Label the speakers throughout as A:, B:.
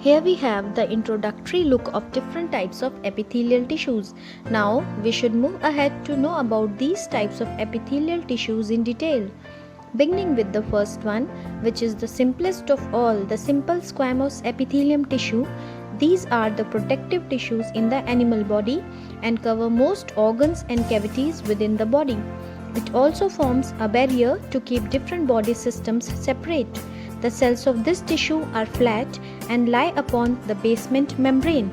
A: Here we have the introductory look of different types of epithelial tissues. Now we should move ahead to know about these types of epithelial tissues in detail. Beginning with the first one, which is the simplest of all, the simple squamous epithelium tissue. These are the protective tissues in the animal body and cover most organs and cavities within the body. It also forms a barrier to keep different body systems separate. The cells of this tissue are flat and lie upon the basement membrane.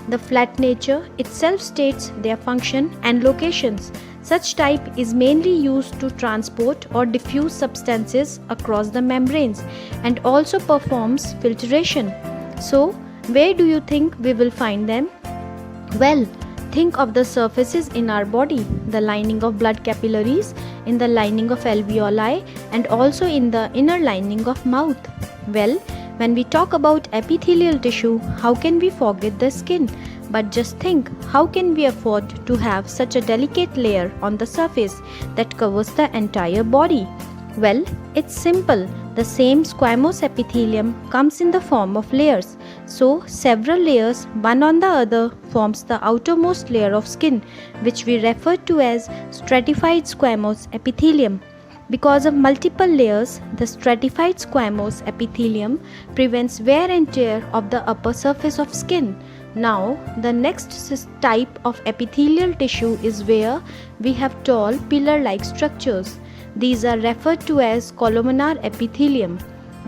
A: The flat nature itself states their function and locations. Such type is mainly used to transport or diffuse substances across the membranes and also performs filtration. So, where do you think we will find them? Well, think of the surfaces in our body, the lining of blood capillaries, in the lining of alveoli, and also in the inner lining of mouth. Well, when we talk about epithelial tissue, how can we forget the skin? But just think, how can we afford to have such a delicate layer on the surface that covers the entire body? Well, it's simple. The same squamous epithelium comes in the form of layers. So, several layers, one on the other, forms the outermost layer of skin, which we refer to as stratified squamous epithelium. Because of multiple layers, the stratified squamous epithelium prevents wear and tear of the upper surface of skin. Now, the next type of epithelial tissue is where we have tall pillar-like structures. These are referred to as columnar epithelium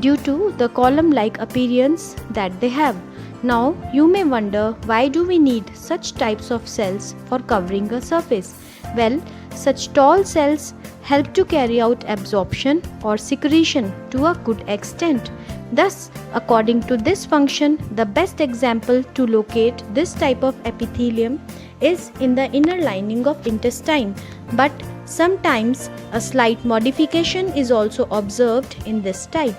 A: due to the column-like appearance that they have. Now, you may wonder, why do we need such types of cells for covering a surface? Well, such tall cells help to carry out absorption or secretion to a good extent. Thus, according to this function, the best example to locate this type of epithelium is in the inner lining of intestine, but sometimes a slight modification is also observed in this type.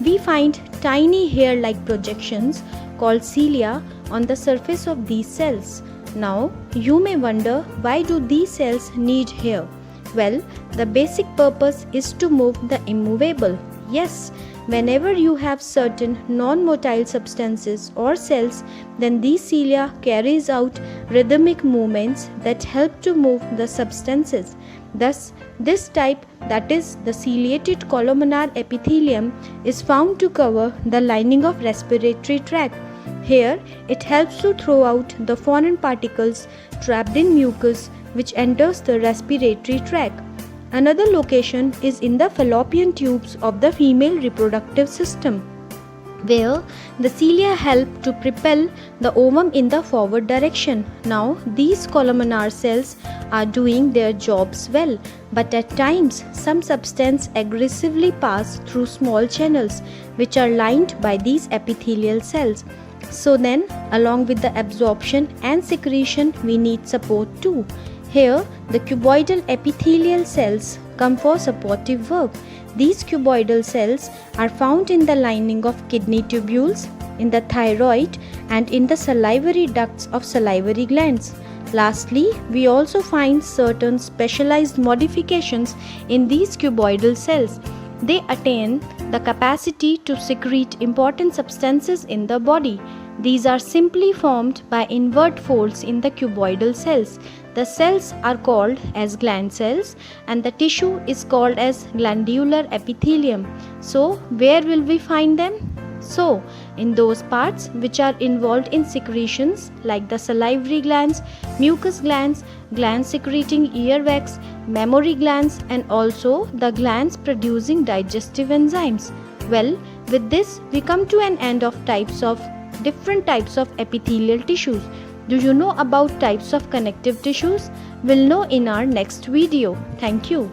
A: We find tiny hair-like projections called cilia on the surface of these cells. Now, you may wonder, why do these cells need hair? Well, the basic purpose is to move the immovable. Yes, whenever you have certain non-motile substances or cells, then these cilia carries out rhythmic movements that help to move the substances. Thus, this type, that is the ciliated columnar epithelium, is found to cover the lining of respiratory tract. Here, it helps to throw out the foreign particles trapped in mucus which enters the respiratory tract. Another location is in the fallopian tubes of the female reproductive system, where the cilia help to propel the ovum in the forward direction. Now, these columnar cells are doing their jobs well, but at times some substance aggressively pass through small channels which are lined by these epithelial cells. So then, along with the absorption and secretion, we need support too. Here, the cuboidal epithelial cells come for supportive work. These cuboidal cells are found in the lining of kidney tubules, in the thyroid, and in the salivary ducts of salivary glands. Lastly, we also find certain specialized modifications in these cuboidal cells. They attain the capacity to secrete important substances in the body. These are simply formed by invert folds in the cuboidal cells. The cells are called as gland cells and the tissue is called as glandular epithelium. So, where will we find them? So, in those parts which are involved in secretions like the salivary glands, mucus glands, glands secreting earwax, mammary glands, and also the glands producing digestive enzymes. Well, with this we come to an end of different types of epithelial tissues. Do you know about types of connective tissues? We'll know in our next video. Thank you.